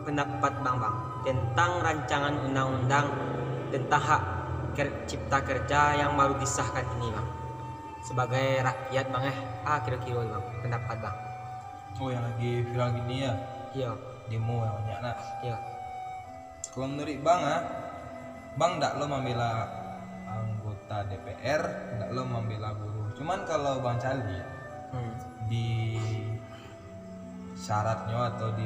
pendapat Bang tentang rancangan undang-undang tentang hak cipta kerja yang baru disahkan ini Bang. Sebagai rakyat Bang kira-kira Bang pendapat Bang. Oh, yang lagi viral gini ya, Iya. demo yang banyak nak. Iya. Kalau menurut Bang ndak lo membela anggota DPR, ndak lo membela buruh. Cuman kalau Bang Cali di syaratnya atau di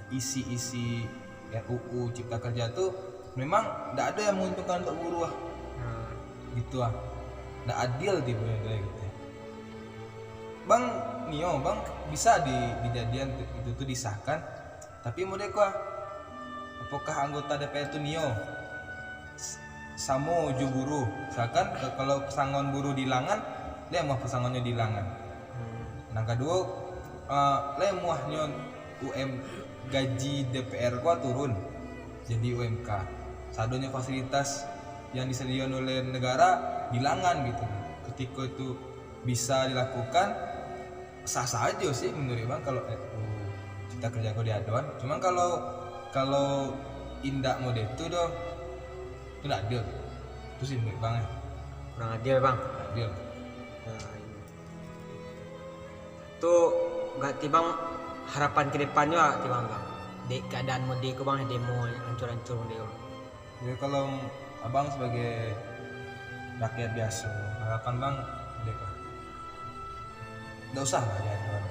isi-isi RUU Cipta Kerja tuh memang ndak ada yang menguntungkan untuk buruh gitu ndak adil di kayak gitu. Bang bisa dijadian itu tuh disahkan, tapi mau deh apakah anggota DPR itu samo ju buruh, misalkan kalau pesangon buruh dilangan dia mau pesangonnya dilangan. Nah kedua muahnya gaji DPR turun jadi UMK, sadonya fasilitas yang disediakan oleh negara hilangan gitu. Ketika itu bisa dilakukan sah-sah aja sih menurut Bang kalau Cipta Kerja kau diaduan. Cuman kalau indak mode itu itu tidak adil. Itu sih menurut Bang Kurang adil Bang. Adil. Tuh gak Bang harapan ke depannya Bang. Di keadaan mode ku Bang demo hancur-hancur mode. Jadi kalau Abang sebagai rakyat biasa, harapan Bang nggak usah lah diaduan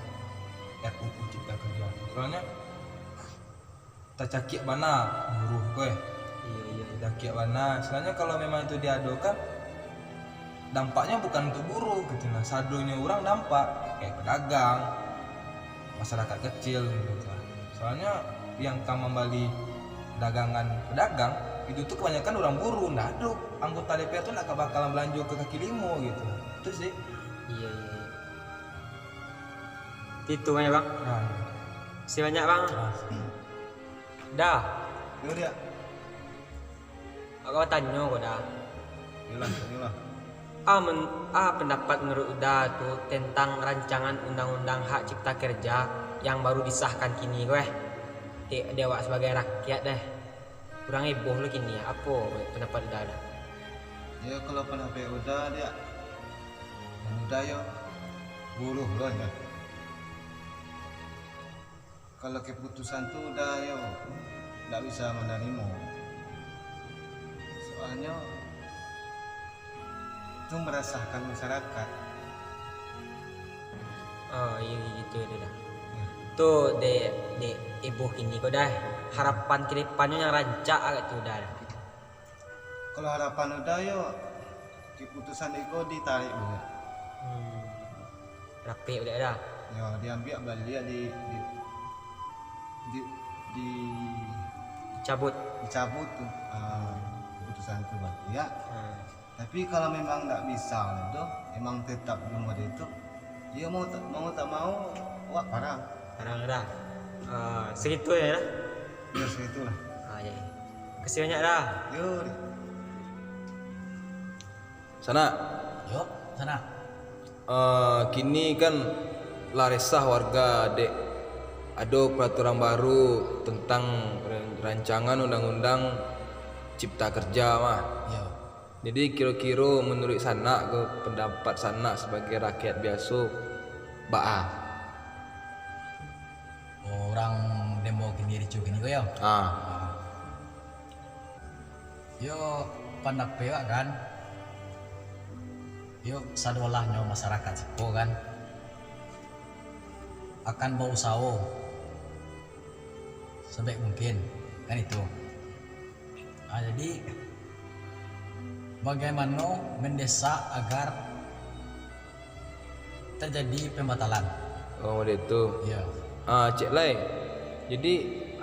RUU Cipta Kerja. Soalnya tercakik mana buruh gue. Iya. Tercakik mana. Soalnya kalau memang itu diadukan, dampaknya bukan untuk buruh gitu. Nah, sadonya orang dampak kayak pedagang, masyarakat kecil gitu. Soalnya yang membeli dagangan pedagang itu tuh kebanyakan orang buruh. Nah, anggota DPR tuh nggak bakalan belanja ke kaki limo gitu. Itu sih. Iya. Itu banyak Bang. Nah, Si banyak Bang. Dah. itu dia. Aku tanya kok dah. Inilah. Pendapat menurut Uda tuh tentang rancangan undang-undang hak cipta kerja yang baru disahkan kini gue. Dewa sebagai rakyat deh. Kurang heboh lo kini ya. Apa pendapat Uda dah? Ya kalau pendapat udah dia yo buruh loh ya. Kalau keputusan tuh udah yo nggak bisa menerima. Soalnya itu meresahkan masyarakat. Oh iya gitu ya dah. Tuh de heboh kini kok dah. Harapan ke depannya yang rancak agak tuh dah. Kalau harapan udah yo keputusan itu ditarik dulu. Rapi udah dah. Ya diambil balik Cabut. dicabut tuh keputusan itu bang. Ya. Tapi kalau memang nggak bisa itu, emang tetap belum ada itu, dia mau tak mau, wah parah. Parang dah. Segitu ya dah. Ya segitulah. Iya. Kasih banyak dah. Yuk. Sana. Yuk, sana. Kini kan resah warga ada peraturan baru tentang rancangan undang-undang Cipta Kerja Yo. Jadi kira-kira menurut sana pendapat sana sebagai rakyat biasa Orang demo gini ricu gini kok ya. Yo pendapat kan. Yo sadolahnya masyarakat sipo kan akan berusaha sebaik mungkin kan itu. Jadi bagaimana mendesak agar terjadi pembatalan. itu. Ya. Cek lai. Jadi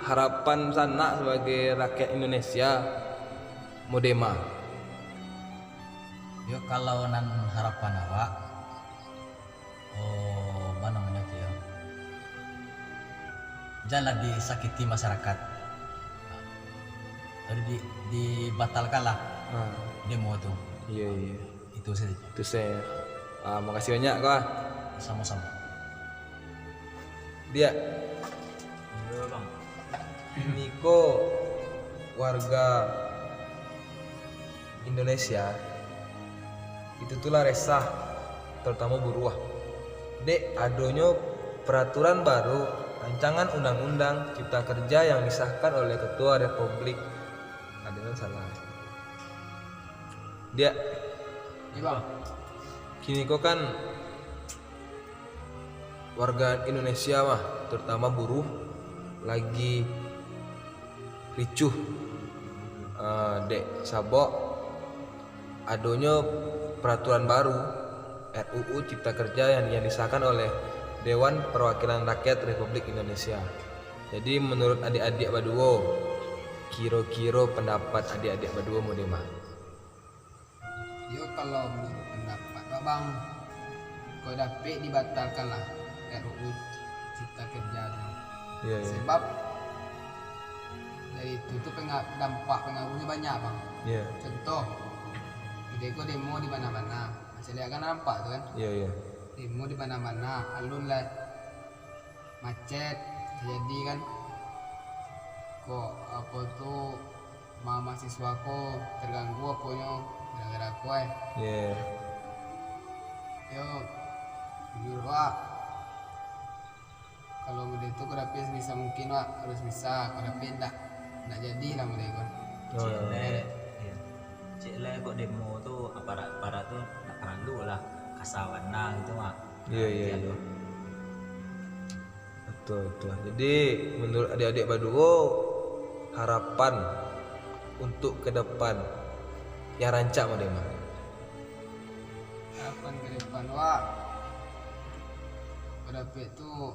harapan sana sebagai rakyat Indonesia modema. Yo kalau nan harapan awak, apa namanya tuh ya? Janganlah disakiti masyarakat. Jadi dibatalkanlah demo tuh. Iya. Itu sih. Itu saya. Makasih banyak kak. Sama-sama. Dia. niko warga Indonesia itu tuh resah, terutama buruh. Dek adonyo peraturan baru rancangan undang-undang cipta kerja yang disahkan oleh Ketua Republik. Ada yang salah. Dia Iya bang. kini kok kan warga Indonesia mah terutama buruh lagi ricuh. Dek sabok adonyo peraturan baru RUU Cipta Kerja yang disahkan oleh Dewan Perwakilan Rakyat Republik Indonesia. Jadi menurut adik-adik Baduo, kira-kira pendapat adik-adik Baduo mau dema? Yo kalau menurut pendapat abang, kau dapat dibatalkan lah RUU Cipta Kerja itu. Iya, Sebab dari itu tuh dampak pengaruhnya banyak bang. iya, Contoh, kau demo di mana-mana, masih lihat kan nampak tuh kan? iya. Demo di mana-mana, alun lah macet, jadi kan kok apa tuh mahasiswa kok terganggu apanya gara-gara kue. Iya. Yo jujur wak, kalau muda itu kau dapat sebisa mungkin wak, harus bisa. Kau dapat ndak jadi lah muda itu. Oh, Cik le kok demo tuh aparat tuh tak perlu lah kasawana gitu mah. Iya. Betul. Jadi menurut adik-adik Baduo harapan untuk ke depan yang rancak mau dema? Harapan ke depan wak, kau dapat tuh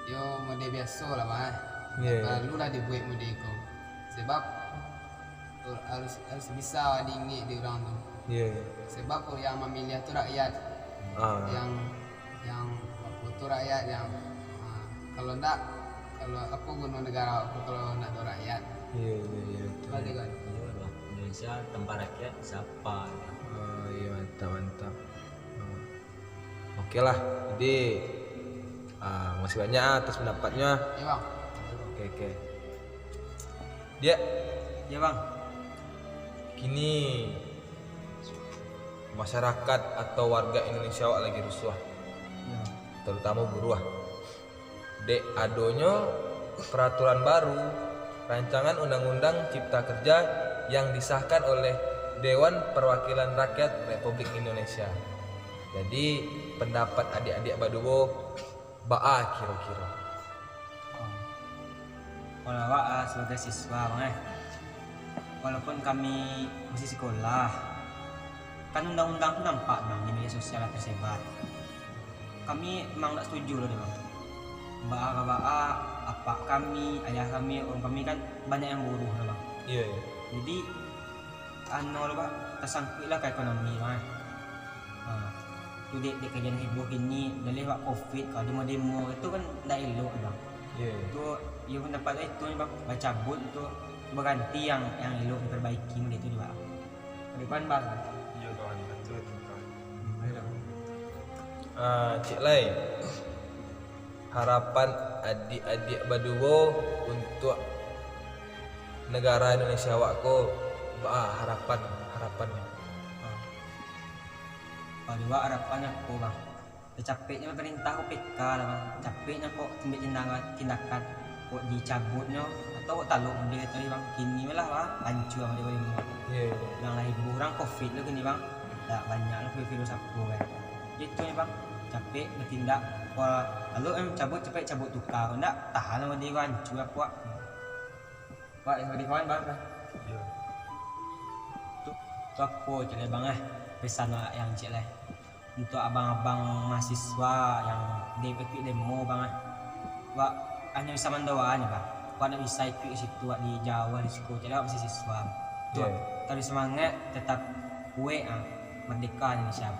yo muda biasa lah mah. Iya. Perlu lah dibuat muda itu. Sebab harus bisa diingat di orang tuh. Iya. Sebab yang memilih tuh rakyat, yang aku tuh rakyat yang kalau ndak, kalau aku guna negara aku kalau ndak ada rakyat. Iya. Betul. Balik kan. Iya bang, Indonesia tempat rakyat siapa? Iya mantap. Oke lah, jadi masih banyak atas pendapatnya. Ya bang. Oke. Dia Iya bang. kini masyarakat atau warga Indonesia wak lagi rusuh, terutama buruh. Dek adonyo peraturan baru rancangan undang-undang cipta kerja yang disahkan oleh Dewan Perwakilan Rakyat Republik Indonesia. Jadi pendapat adik-adik Baduo baa kira-kira? Kalau awak sebagai siswa bang walaupun kami masih sekolah, kan undang-undang itu nampak bang di media sosial tersebar. Kami emang tak setuju loh bang. Mbak apa kami, ayah kami, orang kami kan banyak yang buruh loh bang. Iya. Jadi loh bang, tersangkut lah ke ekonomi bang. Itu dek kejadian heboh ini, dari wak covid kalau demo itu kan tak elok bang. Iya. Itu ya pendapat itu nih bang, baca cabut itu berganti yang elok diperbaiki itu nih bang. Depan bang. Iya kawan, betul. Cik Lai, harapan adik-adik Baduo untuk negara Indonesia wako harapannya. Kalau dua harapannya kok bang, capeknya pemerintah kok PK lah bang, capeknya kok tindakan kok dicabutnya atau kok taluk dia itu bang, kini lah bang, hancur sama dia semua. Iya. Yang lain orang covid lo gini bang, tak banyak lah virus apa kan. Itu ya bang, capek bertindak. Kalau cabut cepet cabut tukar, enggak tahan sama dia hancur apa. Pak yang beri kawan bang. Iya. Tuh apa cile bang pesan yang cile untuk abang-abang mahasiswa yang ikut demo bang Wak hanya bisa mendoakan ya bang. Wak nak bisa ikut situ wak di Jawa di sekolah cile masih siswa. Tuh tapi semangat tetap kue merdeka Indonesia.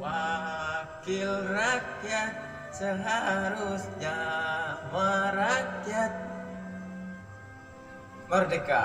Wakil rakyat seharusnya merakyat merdeka.